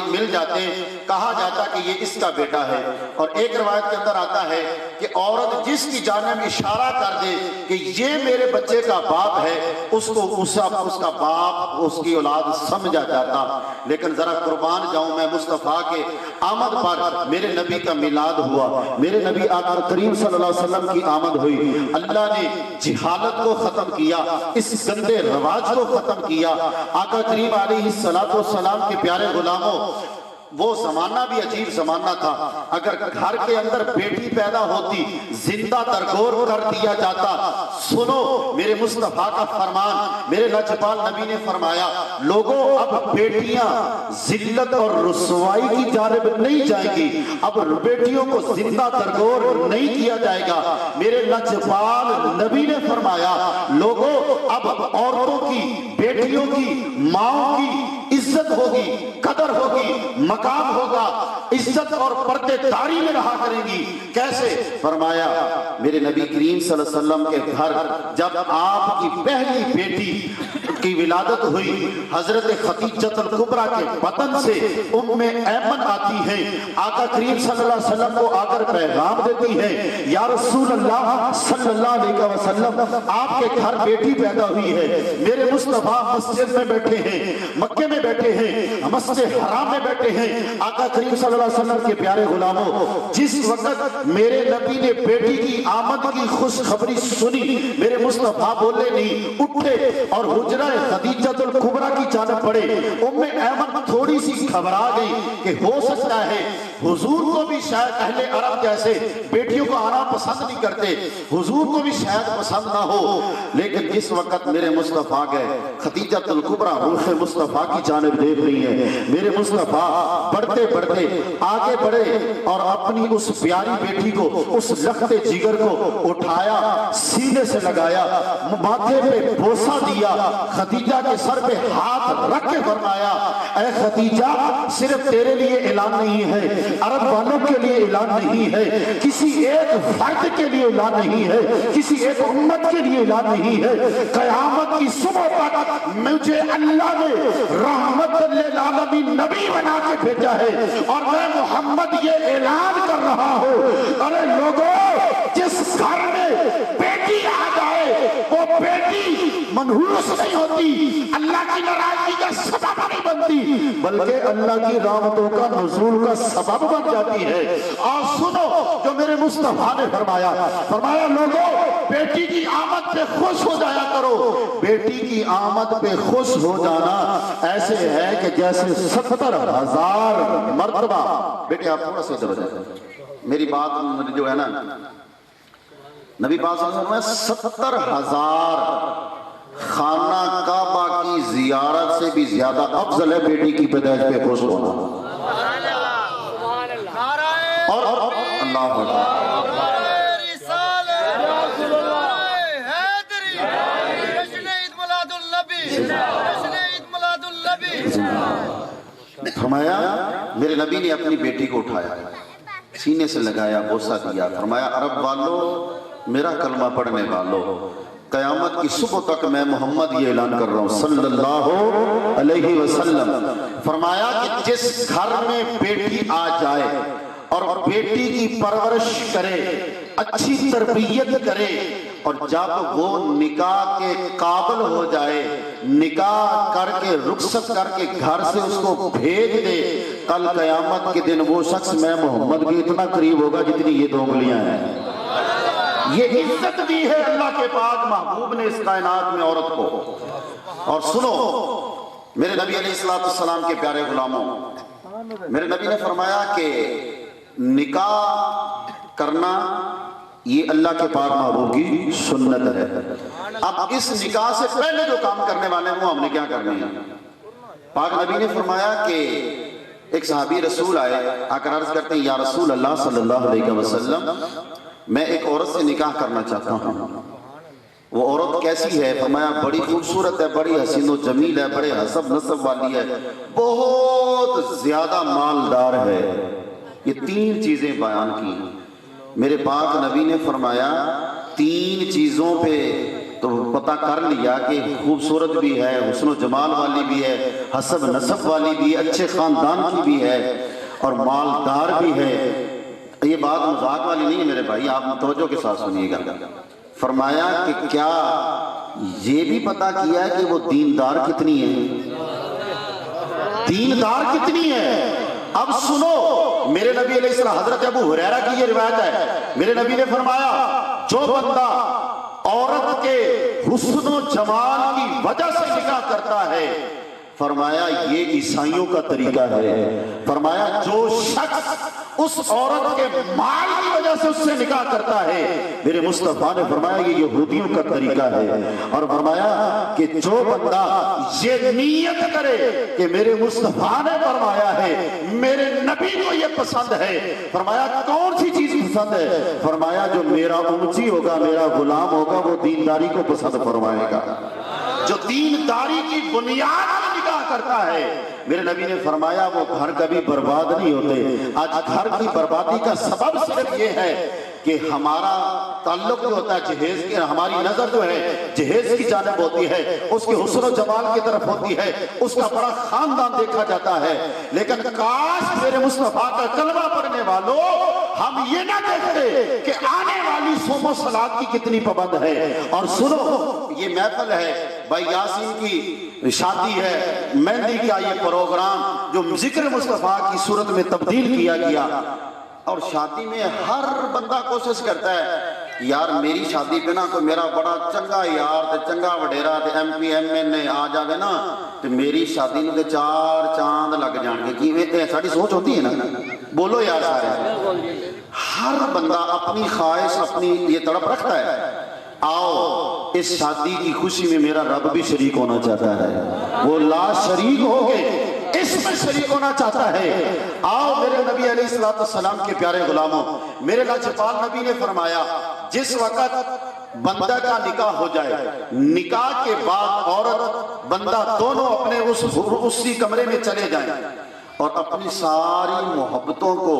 مل جاتے, کہا جاتا کہ یہ اس کا بیٹا ہے. اور ایک روایت کے اندر آتا ہے کہ عورت جس کی جانب اشارہ کر دے کہ یہ میرے بچے کا باپ ہے, اس کا باپ اس کی اولاد سمجھا جاتا. لیکن ذرا قربان جاؤں میں مصطفیٰ کے آمد پر میرے نبی کا میلاد ہوا, میرے نبی آقا کریم صلی اللہ علیہ وسلم کی آمد ہوئی. اللہ نے جہالت کو ختم کیا, اس گندے رواج کو ختم کیا. آقا کریم علیہ السلام کے پیارے غلاموں, وہ زمانہ بھی عجیب زمانہ تھا. اگر گھر کے اندر بیٹی پیدا ہوتی زندہ درگور کر دیا جاتا. سنو میرے مصطفیٰ کا فرمان, میرے لاجپال نبی نے فرمایا, لوگوں اب بیٹیاں ذلت اور رسوائی کی جانب نہیں جائیں گی, اب بیٹیوں کو زندہ درگور نہیں کیا جائے گا. میرے لاجپال نبی نے فرمایا, لوگوں اب عورتوں کی, بیٹیوں کی, ماؤں کی عزت ہوگی, قدر ہوگی, مقام ہوگا, عزت اور پردے داری میں رہا کریں گی. کیسے؟ فرمایا میرے نبی کریم صلی اللہ علیہ وسلم کے گھر جب آپ کی پہلی بیٹی کی ولادت ہوئی, حضرت خدیجۃ الکبریٰ کے بدن سے ام ایمن آتی ہیں, آقا کریم صلی اللہ علیہ وسلم کو آ کر پیغام دیتی ہیں, یا رسول اللہ صلی اللہ علیہ وسلم آپ کے گھر بیٹی پیدا ہوئی ہے. میرے مصطفیٰ مسجد میں بیٹھے ہیں, مکے میں بیٹھے ہیں, مسجد حرام میں بیٹھے ہیں. آقا کریم صلی اللہ علیہ وسلم کے پیارے غلاموں, جس وقت میرے نبی نے بیٹی کی آمد کی خوشخبری سنی, میرے مصطفیٰ بولے نہیں, اٹھے اور حجرہ خدیجۃ الکبریٰ کی جانب بڑھے. ام ایمن تھوڑی سی گھبرا گئی کہ ہو سکتا ہے حضور کو بھی شاید اہل عرب جیسے بیٹیوں کو آنا پسند نہیں کرتے, حضور کو بھی شاید پسند نہ ہو. لیکن جس وقت میرے مصطفیٰ گئے, خدیجۃ الکبریٰ روح مصطفیٰ کی جانب دیکھ رہی ہے, میرے مصطفیٰ بڑھتے بڑھتے آگے بڑھے اور اپنی اس پیاری بیٹی کو, اس لخت جگر کو اٹھایا, سینے سے لگایا, ماتھے پہ بوسہ دیا, خدیجہ کے سر پہ ہاتھ رکھ کے فرمایا, اے خدیجہ صرف تیرے لیے اعلان نہیں ہے, عرب والوں کے لیے اعلان نہیں ہے, کسی ایک فرد کے لیے اعلان نہیں ہے, کسی ایک امت کے لیے اعلان نہیں ہے, قیامت کی صبح تک مجھے اللہ نے رحمت للعالمین نبی بنا کے بھیجا ہے اور میں محمد یہ اعلان کر رہا ہوں, ارے لوگوں جس گھر میں بیٹی آ جائے وہ بیٹی منحوس نہیں ہوتی, اللہ کی ناراضگی کا سبب نہیں بنتی, بلکہ اللہ کی رحمتوں کا نزول کا سبب بن جاتی ہے. اور سنو جو میرے مصطفیٰ نے فرمایا لوگوں بیٹی کی آمد پہ خوش ہو جایا کرو. بیٹی کی آمد پہ خوش ہو جانا ایسے ہے کہ جیسے 70,000 مرتبہ. بیٹے آپ تھوڑا سا ادھر ہو جائیں, میری بات جو ہے نا, نبی پاک صلی اللہ علیہ وسلم 70,000 خانہ کعبہ کی زیارت سے بھی زیادہ افضل ہے بیٹی کی پیدائش پہ خوش ہونا. اور اللہ فرمایا میرے نبی نے اپنی بیٹی کو اٹھایا, سینے سے لگایا, بوسہ دیا, فرمایا عرب والو, میرا کلمہ پڑھنے والو, قیامت کی صبح تک میں محمد یہ اعلان کر رہا ہوں صلی اللہ علیہ وسلم، فرمایا کہ جس گھر میں بیٹی آ جائے اور بیٹی کی پرورش کرے، اچھی تربیت کرے، اور جب وہ نکاح کے قابل ہو جائے، نکاح کر کے رخصت کر کے گھر سے اس کو بھیج دے، کل قیامت کے دن وہ شخص میں محمد کے اتنا قریب ہوگا جتنی یہ 2 انگلیاں ہیں۔ یہ عزت دی ہے اللہ کے پاک محبوب نے اس کائنات میں عورت کو۔ اور سنو میرے نبی علیہ السلام کے پیارے غلاموں، میرے نبی نے فرمایا کہ نکاح کرنا یہ اللہ کے پاک محبوب کی سنت ہے۔ اب اس نکاح سے پہلے جو کام کرنے والے ہیں وہ ہم نے کیا کرنے ہیں؟ پاک نبی نے فرمایا کہ ایک صحابی رسول آئے، آ کر عرض کرتے ہیں یا رسول اللہ صلی اللہ علیہ وسلم، میں ایک عورت سے نکاح کرنا چاہتا ہوں، وہ عورت کیسی ہے؟ فرمایا بڑی خوبصورت ہے، بڑی حسین و جمیل ہے، بڑے حسب نسب والی ہے، بہت زیادہ مالدار ہے۔ یہ 3 چیزیں بیان کی۔ میرے پاک نبی نے فرمایا 3 چیزوں پہ تو پتہ کر لیا کہ خوبصورت بھی ہے، حسن و جمال والی بھی ہے، حسب نسب والی بھی ہے، اچھے خاندان کی بھی ہے اور مالدار بھی ہے۔ یہ بات مذاق والی نہیں ہے میرے بھائی، آپ توجہ کے ساتھ سنیے گا۔ فرمایا کہ کیا یہ بھی پتہ کیا ہے کہ وہ دیندار کتنی ہے؟ دیندار کتنی ہے؟ اب سنو میرے نبی علیہ السلام، حضرت ابو ہریرہ کی یہ روایت ہے، میرے نبی نے فرمایا جو بندہ عورت کے حسن و جمال کی وجہ سے نکاح کرتا ہے، فرمایا یہ عیسائیوں کا طریقہ ہے۔ فرمایا جو شخص اس عورت کے مال کی وجہ سے اس سے نکاح کرتا ہے، میرے مصطفیٰ نے فرمایا یہ یہودیوں کا طریقہ ہے۔ اور فرمایا کہ جو بندہ یہ نیت کرے کہ میرے مصطفیٰ نے فرمایا ہے، میرے نبی کو یہ پسند ہے، فرمایا کون سی چیز پسند ہے؟ فرمایا جو میرا امتی ہوگا، میرا غلام ہوگا، وہ دینداری کو پسند فرمائے گا۔ جو دینداری کی بنیاد پر نکاح کرتا ہے، میرے نبی نے فرمایا وہ گھر کبھی برباد نہیں ہوتے۔ آج گھر کی بربادی کا سبب صرف یہ ہے کہ ہمارا تعلق جو ہوتا ہے جہیز کے، ہماری نظر جو ہے جہیز کی جانب ہوتی ہے، اس کے حسن و جمال کی طرف ہوتی ہے، اس کا بڑا خاندان دیکھا جاتا ہے۔ لیکن کاش میرے مصطفیٰ کا کلمہ پڑھنے والوں ہم یہ نہ دیکھتے کہ آنے والی صوم و صلات کی کتنی پابند ہے۔ اور سنو یہ محفل ہے بھائی یاسین کی شادی ہے، مہندی کا یہ پروگرام جو ذکر مصطفیٰ کی صورت میں تبدیل کیا گیا، اور شادی میں ہر بندہ کوشش کرتا ہے یار میری شادی پہ نا کوئی میرا بڑا چنگا یار تے چنگا وڈیرا تے ایم پی ایم این اے آ جاوے نا تے میری شادی نو تے 4 چاند لگ جان گے۔ کی ساڈی سوچ ہوتی ہے نا؟ بولو یار سارے، ہر بندہ اپنی خواہش اپنی یہ تڑپ رکھتا ہے۔ آؤ اس شادی کی خوشی میں میرا رب بھی شریک ہونا چاہتا ہے، وہ لا شریک ہو کے اس میں شریک ہونا چاہتا ہے۔ آؤ میرے نبی علیہ السلام کے پیارے غلاموں، میرے لاجپال نبی نے فرمایا جس وقت بندہ کا نکاح ہو جائے، نکاح کے بعد عورت بندہ دونوں اپنے اسی کمرے میں چلے جائیں اور اپنی ساری محبتوں کو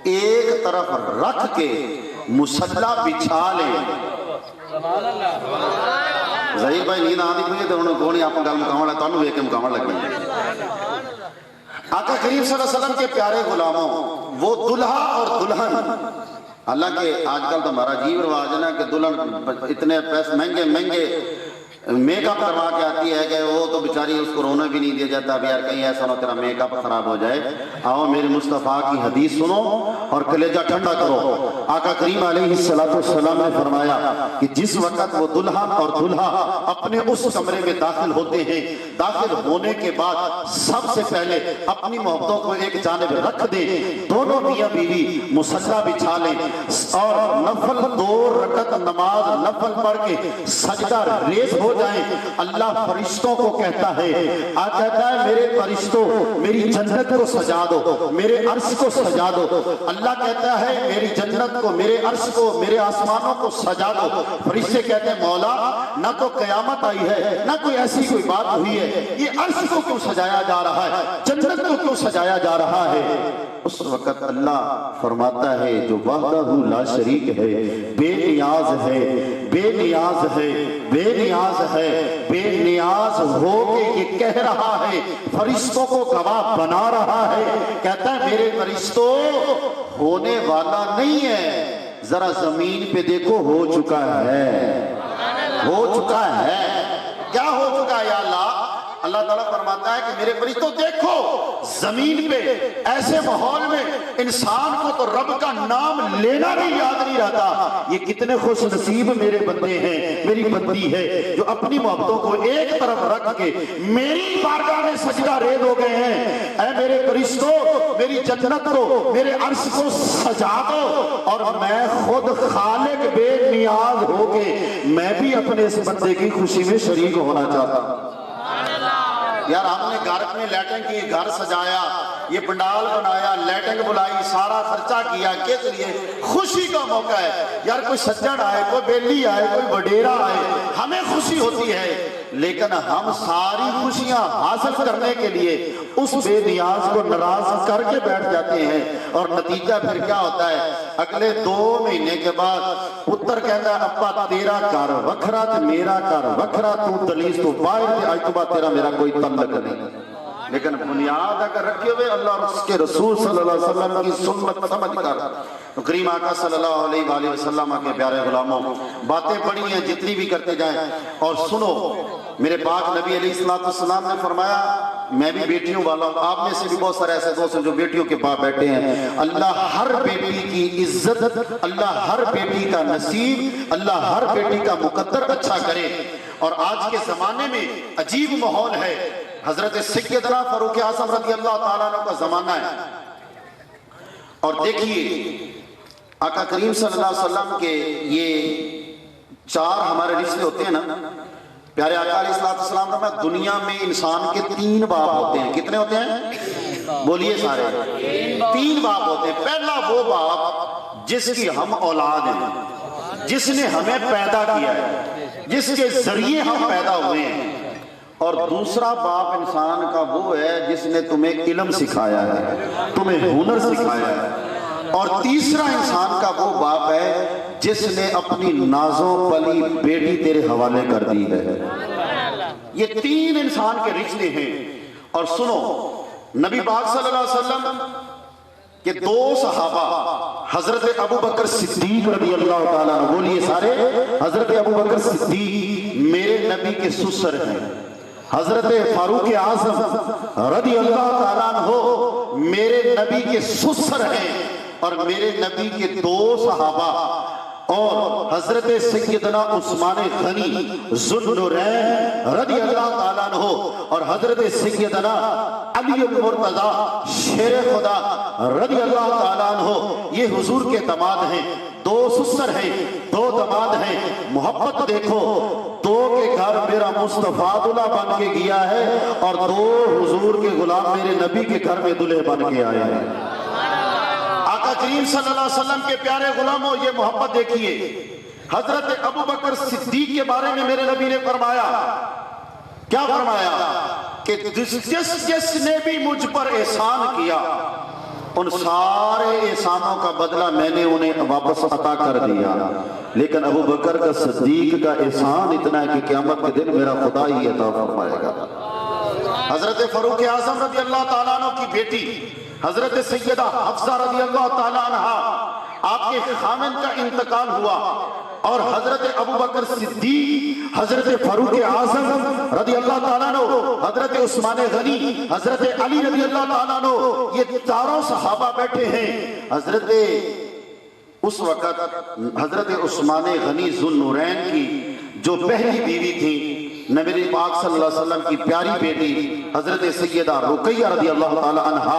ایک طرف رکھ کے مصلا بچھا لیں۔ ظہیر بھائی نیند آتی پئی تو انہوں کون آپ گل مکاون ہے، تانوں ویکھ کے مکاون لگ گئے۔ آقا کریم صلی اللہ علیہ وسلم کے پیارے غلاموں، وہ دلہا اور دلہن، حالانکہ آج کل تو ہمارا عجیب رواج ہے نا کہ دلہن اتنے پیسے مہنگے مہنگے میک اپ کروا کے آتی ہے کہ وہ تو بیچاری اس کو رونا بھی نہیں دیا جاتا اب یار کہیں ایسا نہ تیرا میک اپ خراب ہو جائے۔ آؤ میرے مصطفیٰ کی حدیث سنو اور کلیجہ ٹھنڈا کرو۔ آقا کریم علیہ السلام نے فرمایا کہ جس وقت وہ دلہن اور دلہا اپنے اس کمرے میں داخل ہوتے ہیں، داخل ہونے کے بعد سب سے پہلے اپنی محبتوں کو ایک جانب رکھ دیں، دونوں میاں بیوی مصلا بچھا لیں اور نفل 2 رکعت نماز نفل پڑھ کے سجدہ ریز ہو ہو جائیں اللہ فرشتوں کو کہتا ہے میرے فرشتوں میری جنت کو سجا دو، میرے عرش کو سجا دو۔ اللہ کہتا ہے میری جنت کو، میرے عرش کو، میرے آسمانوں کو سجا دو۔ فرشتے کہتے ہیں مولا نہ تو قیامت آئی ہے نہ کوئی ایسی کوئی بات ہوئی ہے، یہ عرش کو کیوں سجایا جا رہا ہے، جنت کو کیوں سجایا جا رہا ہے؟ اس وقت اللہ فرماتا ہے جو وحدہ لا شریک ہے، بے نیاز ہے، بے نیاز ہے، بے نیاز ہے، بے نیاز ہو کے یہ کہہ رہا ہے، فرشتوں کو گواہ بنا رہا ہے، کہتا ہے میرے فرشتوں ہونے والا نہیں ہے، ذرا زمین پہ دیکھو ہو چکا ہے، ہو چکا ہے۔ کیا ہو چکا ہے یا اللہ؟ اللہ تعالیٰ فرماتا ہے کہ میرے فرشتوں دیکھو زمین پہ ایسے ماحول میں انسان کو تو رب کا نام لینا بھی یاد نہیں رہتا۔ یہ کتنے خوش نصیب میرے بندے ہیں، میری بندی ہے جو اپنی محبتوں کو ایک طرف رکھ کے میری بارگاہ میں سجدہ ریز ہو گئے ہیں۔ اے میرے فرشتوں میری جنت کو، میرے عرش کو سجا دو، اور میں خود خالق بے نیاز ہو کے میں بھی اپنے اس بندے کی خوشی میں شریک ہونا چاہتا ہوں۔ یار ہم نے گھر میں لیٹنگ کی، گھر سجایا، یہ پنڈال بنایا، لیٹنگ بلائی، سارا خرچہ کیا، کس لیے؟ خوشی کا موقع ہے یار، کوئی سجن آئے، کوئی بیلی آئے، کوئی وڈیرا آئے، ہمیں خوشی ہوتی ہے، لیکن ہم ساری خوشیاں حاصل کرنے کے لیے اس بے نیاز کو ناراض کر کے بیٹھ جاتے ہیں، اور نتیجہ پھر کیا ہوتا ہے؟ اگلے 2 مہینے کے بعد پتر کہتا ہے ابا تیرا گھر وکھرا تے میرا گھر وکھرا، تو دلیس تو باہر تے آج تو بعد تیرا میرا کوئی تعلق نہیں۔ لیکن بنیاد اگر رکھے ہوئے اللہ اور اس کے رسول صلی اللہ علیہ وسلم کی سنت سمجھ کر، تو کریم آقا صلی اللہ علیہ وآلہ وسلم کے پیارے غلاموں باتیں پڑھی ہیں جتنی بھی کرتے جائیں، اور سنو میرے پاک نبی علیہ السلام نے فرمایا میں بھی بیٹیوں والا ہوں، آپ میں سے بھی بہت سارے ایسے دوست ہیں جو بیٹیوں کے پاس بیٹھے ہیں، اللہ ہر بیٹی کی عزت، اللہ ہر بیٹی کا نصیب، اللہ ہر بیٹی کا مقدر اچھا کرے۔ اور آج کے زمانے میں عجیب ماحول ہے، حضرت سیدنا فاروق اعظم رضی اللہ تعالیٰ عنہ کا زمانہ ہے، اور دیکھیے آقا کریم صلی اللہ علیہ وسلم کے یہ 4 ہمارے رشتے ہوتے ہیں نا، پیارے آقا علیہ السلام نے دنیا میں انسان کے 3 باپ ہوتے ہیں۔ کتنے ہوتے ہیں؟ بولیے سارے، 3 باپ ہوتے ہیں۔ پہلا وہ باپ جس کی ہم اولاد ہیں، جس نے ہمیں پیدا کیا ہے، جس کے ذریعے ہم پیدا ہوئے ہیں، اور دوسرا باپ انسان کا وہ ہے جس نے تمہیں علم سکھایا ہے، تمہیں ہنر سکھایا ہے، اور تیسرا انسان کا وہ باپ ہے جس نے اپنی نازوں پلی بیٹی تیرے حوالے کر دی ہے۔ یہ 3 انسان کے رشتے ہیں۔ اور سنو نبی پاک صلی اللہ علیہ وسلم کہ 2 صحابہ حضرت ابو بکر صدیق رضی اللہ تعالیٰ عنہ، بولیے سارے، حضرت ابو بکر صدیق میرے نبی کے سسر ہیں، حضرت فاروق اعظم رضی اللہ تعالیٰ عنہ میرے نبی کے سسر ہیں، اور میرے نبی کے 2 صحابہ اور حضرت سیدنا عثمان غنی ذو النورین رضی اللہ تعالیٰ عنہ اور حضرت سیدنا علی المرتضی شیر خدا رضی اللہ تعالیٰ عنہ یہ حضور کے داماد ہیں۔ 2 سسر ہیں، 2 داماد ہیں۔ محبت دیکھو، 2 کے گھر میرا مصطفیٰ دلہا بن کے گیا ہے، اور 2 حضور کے غلام میرے نبی کے گھر میں دلہے بن کے آئے ہیں۔ آقا کریم صلی اللہ علیہ وسلم کے پیارے غلاموں یہ محبت دیکھیے، حضرت ابو بکر صدیق کے بارے میں میرے نبی نے فرمایا، کیا فرمایا کہ جس نے بھی مجھ پر احسان کیا ان سارے احسانوں کا بدلہ میں نے انہیں واپس عطا کر دیا، لیکن ابو بکر کا صدیق کا احسان اتنا ہے کہ قیامت کے دن میرا خدا ہی عطا فرمائے گا۔ حضرت فاروق اعظم رضی اللہ تعالیٰ عنہ کی بیٹی حضرت سیدہ حفصہ رضی اللہ تعالیٰ عنہ، آپ کے خامن کا انتقال ہوا، اور حضرت ابو بکر صدیق، حضرت فاروق اعظم رضی اللہ تعالیٰ عنہ، حضرت عثمان غنی، حضرت علی رضی اللہ تعالیٰ عنہ، یہ 4 صحابہ بیٹھے ہیں۔ حضرت اس وقت حضرت عثمان غنی ذو النورین کی جو پہلی بیوی تھی، نبی پاک صلی اللہ علیہ وسلم کی پیاری بیٹی حضرت سیدہ رقیہ رضی اللہ تعالی عنہا،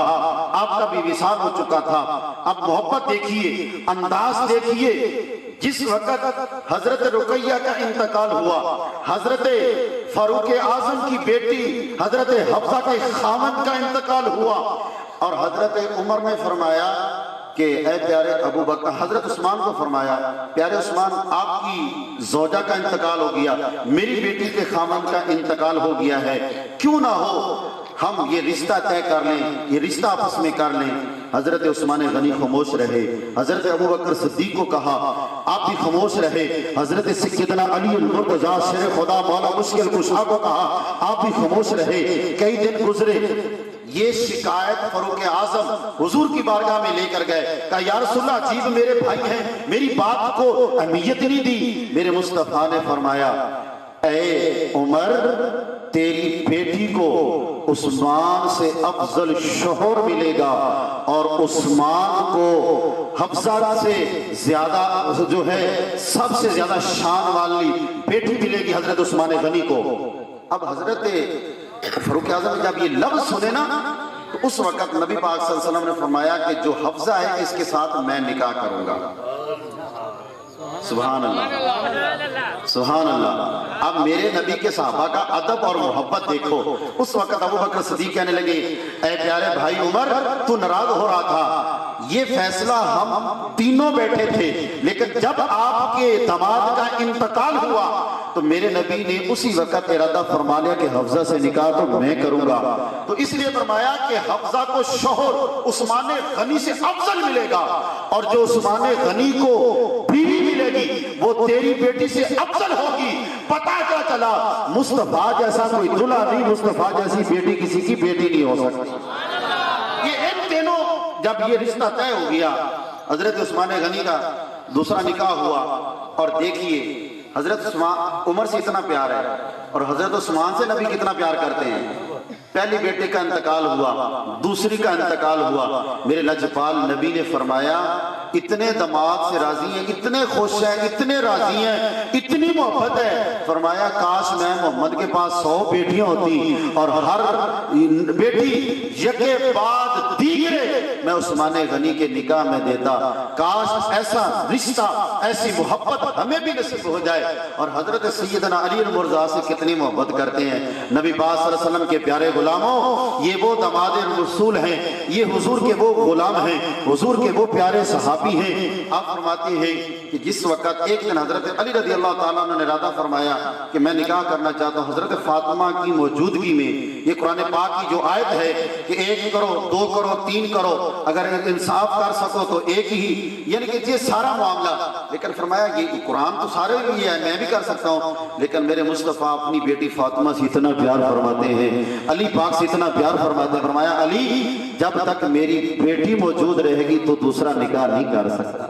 آپ کا بھی وصال ہو چکا تھا۔ اب محبت دیکھیے، انداز دیکھیے، جس وقت حضرت رقیہ کا انتقال ہوا، حضرت فاروق اعظم کی بیٹی حضرت حفصہ کے خاوند کا انتقال ہوا، اور حضرت عمر نے فرمایا کہ اے پیارے ابو بکر، حضرت عثمان کو فرمایا پیارے عثمان آپ کی زوجہ کا انتقال ہو گیا، میری بیٹی کے خاوند کا انتقال ہو گیا ہے، کیوں نہ ہو ہم یہ رشتہ طے کر لیں، یہ رشتہ آپس میں کر لیں۔ حضرت عثمان غنی خاموش رہے، حضرت ابو بکر صدیق کو کہا آپ بھی خاموش رہے، حضرت سیدنا علی المرتضیٰ شیر خدا مولا مشکل کشا کو کہا آپ بھی خاموش رہے۔ کئی دن گزرے، یہ شکایت فاروق اعظم حضور کی بارگاہ میں لے کر گئے، کہا یا رسول اللہ عجیب میرے بھائی ہیں، میری بات کو اہمیت نہیں دی۔ میرے مصطفیٰ نے فرمایا اے عمر، تیری بیٹی کو عثمان سے افضل شوہر ملے گا، اور عثمان کو حفصہ سے زیادہ جو ہے سب سے زیادہ شان والی بیٹی ملے گی حضرت عثمان غنی کو۔ اب حضرت فاروق اعظم نے جب یہ لفظ سنے نا، تو اس وقت نبی پاک صلی اللہ علیہ وسلم نے فرمایا کہ جو حفصہ ہے اس کے ساتھ میں نکاح کروں گا۔ سبحان اللہ، سبحان اللہ۔ اب میرے نبی کے صحابہ کا ادب اور محبت دیکھو۔ اس وقت ابو بکر صدیق کہنے لگے اے پیارے بھائی عمر، تو ناراض ہو رہا تھا، یہ فیصلہ ہم تینوں بیٹھے تھے، لیکن جب آپ کے داماد کا انتقال ہوا تو میرے نبی نے اسی وقت ارادہ فرما لیا کہ حفصہ سے نکاح تو میں کروں گا۔ تو اس لیے فرمایا کہ حفصہ کو شوہر عثمان غنی سے افضل ملے گا، اور جو عثمان غنی کو بیوی ملے گی وہ تیری بیٹی سے افضل ہوگی۔ پتہ کیا چلا، مصطفیٰ جیسا کوئی دلہا نہیں، مصطفیٰ جیسی بیٹی کسی کی بیٹی نہیں ہو سکتی۔ یہ ان تینوں جب یہ رشتہ طے ہو گیا، حضرت عثمان غنی کا دوسرا نکاح ہوا، اور دیکھیے حضرت عمر سے اتنا پیار ہے، اور حضرت عثمان سے نبی کتنا پیار کرتے ہیں۔ پہلی بیٹے کا انتقال ہوا، دوسری کا انتقال ہوا، میرے لجپال نبی نے فرمایا اتنے داماد سے راضی ہیں، اتنے خوش ہیں، اتنے راضی ہیں، اتنی محبت ہے، فرمایا کاش میں محمد کے پاس 100 بیٹیاں ہوتی اور ہر بیٹی یکے بعد دیگرے میں عثمان غنی کے نکاح میں دیتا۔ کاش ایسا رشتہ، ایسی محبت ہمیں بھی نصیب ہو جائے۔ اور حضرت سیدنا علی المرتضیٰ سے کتنی محبت کرتے ہیں نبی پاک صلی اللہ علیہ وسلم کے پیارے غلاموں، یہ وہ داماد رسول ہیں، یہ حضور کے وہ غلام ہیں، حضور کے وہ پیارے صحابی ہیں۔ آپ فرماتے ہیں کہ جس وقت ایک دن حضرت علی رضی اللہ تعالیٰ عنہ نے ارادہ فرمایا کہ میں نکاح کرنا چاہتا ہوں، حضرت فاطمہ کی موجودگی میں، یہ قرآن پاک کی جو آیت ہے کہ 1 کرو 2 کرو 3 کرو، اگر انصاف کر سکو تو ایک ہی، یعنی کہ یہ سارا معاملہ، لیکن فرمایا یہ قرآن تو سارے لیے ہے، میں بھی کر سکتا ہوں، لیکن میرے مصطفیٰ اپنی بیٹی فاطمہ سے اتنا پیار فرماتے ہیں، علی پاک سے اتنا پیار فرماتے ہیں، فرمایا علی جب تک میری بیٹی موجود رہے گی تو دوسرا نکاح نہیں کر سکتا۔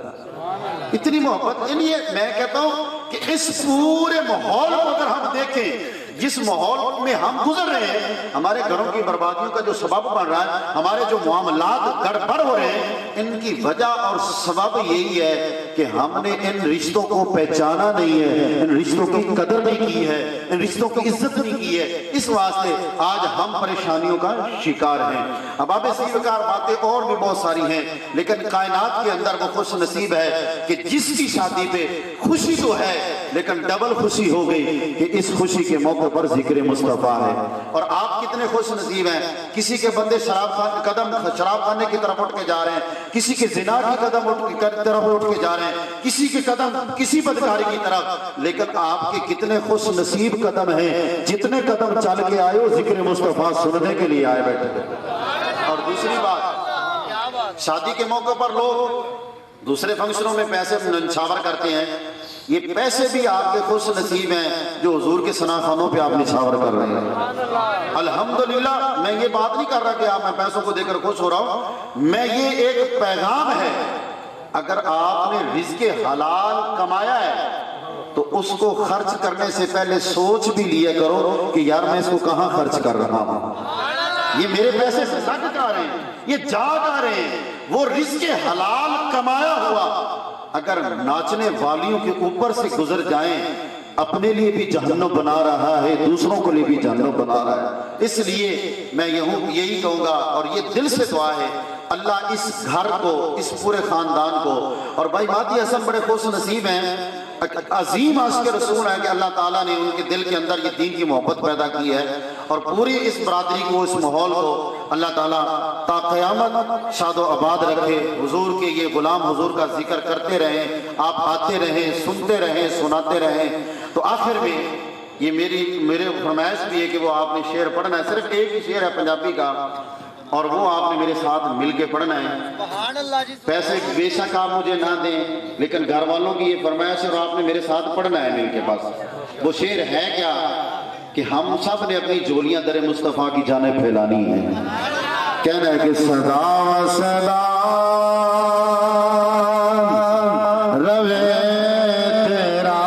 اتنی محبت، یعنی میں کہتا ہوں کہ اس پورے ماحول کو اگر ہم دیکھیں، جس ماحول میں ہم گزر رہے ہیں، ہمارے گھروں کی بربادیوں کا جو سبب بن رہا ہے، ہمارے جو معاملات گڑبڑ ہو رہے ہیں، ان کی وجہ اور سبب یہی ہے کہ ہم نے ان رشتوں کو پہچانا نہیں ہے، ان رشتوں کی قدر نہیں کی ہے، ان رشتوں کی عزت نہیں کی ہے۔ اس واسطے آج ہم پریشانیوں کا شکار ہیں۔ اب آپ اسی وقار باتیں اور بھی بہت ساری ہیں، لیکن کائنات کے اندر وہ خوش نصیب ہے کہ جس کی شادی پہ خوشی تو ہے لیکن ڈبل خوشی ہو گئی کہ اس خوشی کے موقع پر ذکر مصطفیٰ ہے۔ اور آپ کتنے خوش نصیب ہیں، کسی کے بندے شراب خانے کی طرف اٹھ کے جا رہے ہیں، کسی کے زنا کی قدم طرف اٹھ کے جا رہے ہیں، کسی کے قدم کسی بدکاری کی طرف، لیکن آپ کے کتنے خوش نصیب قدم ہیں، جتنے قدم چل کے آئے ہو ذکر مصطفیٰ سننے کے لیے آئے بیٹھے۔ اور دوسری بات، شادی کے موقع پر لوگ دوسرے فنکشنوں میں پیسے نچھاور کرتے ہیں، یہ پیسے بھی آپ کے خوش نصیب ہیں جو حضور کے ثنا خوانوں پہ آپ نچھاور کر رہے ہیں۔ الحمدللہ، میں یہ بات نہیں کر رہا کہ آپ میں پیسوں کو دے کر خوش ہو رہا ہوں، میں یہ ایک پیغام ہے، اگر آپ نے رزق حلال کمایا ہے تو اس کو خرچ کرنے سے پہلے سوچ بھی لیا کرو کہ یار میں اس کو کہاں خرچ کر رہا ہوں، یہ میرے پیسے سے صدقہ آ رہے ہیں، یہ جاگ آ رہے ہیں، وہ رزق حلال کمایا ہوا اگر ناچنے والیوں کے اوپر سے گزر جائیں اپنے لیے بھی جہنم بنا رہا ہے، دوسروں کو لیے بھی جہنم بنا رہا ہے۔ اس لیے میں یہی کہوں گا اور یہ دل سے دعا ہے، اللہ اس گھر کو، اس پورے خاندان کو، اور بھائی مہدی حسن بڑے خوش نصیب ہیں، عظیم عاشق رسول ہے کہ اللہ تعالیٰ نے ان کے دل کے اندر یہ دین کی محبت پیدا کی ہے، اور پوری اس برادری کو، اس ماحول کو اللہ تعالیٰ تا قیامت شاد و آباد رکھے۔ حضور کے یہ غلام حضور کا ذکر کرتے رہیں، آپ آتے رہیں، سنتے رہیں، سناتے رہیں۔ تو آخر میں یہ میرے فرمائش بھی ہے کہ وہ آپ نے شعر پڑھنا ہے، صرف ایک ہی شعر ہے پنجابی کا، اور وہ آپ نے میرے ساتھ مل کے پڑھنا ہے۔ پیسے بے شک آپ مجھے نہ دیں، لیکن گھر والوں کی یہ فرمائش ہے اور آپ نے میرے ساتھ پڑھنا ہے مل کے۔ بس وہ شعر ہے کیا کہ ہم سب نے اپنی جولیاں در مصطفیٰ کی جانب پھیلانی ہیں۔ کہنا ہے کہ صدا صدا روے تیرا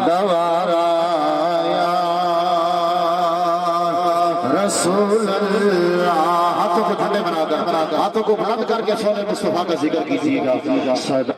دوارا یا رسول اللہ۔ ہاتھوں کو ٹھنڈے بنا کر، ہاتھوں کو بلند کر کے سونے مصطفیٰ کا ذکر کیجیے گا۔ صدا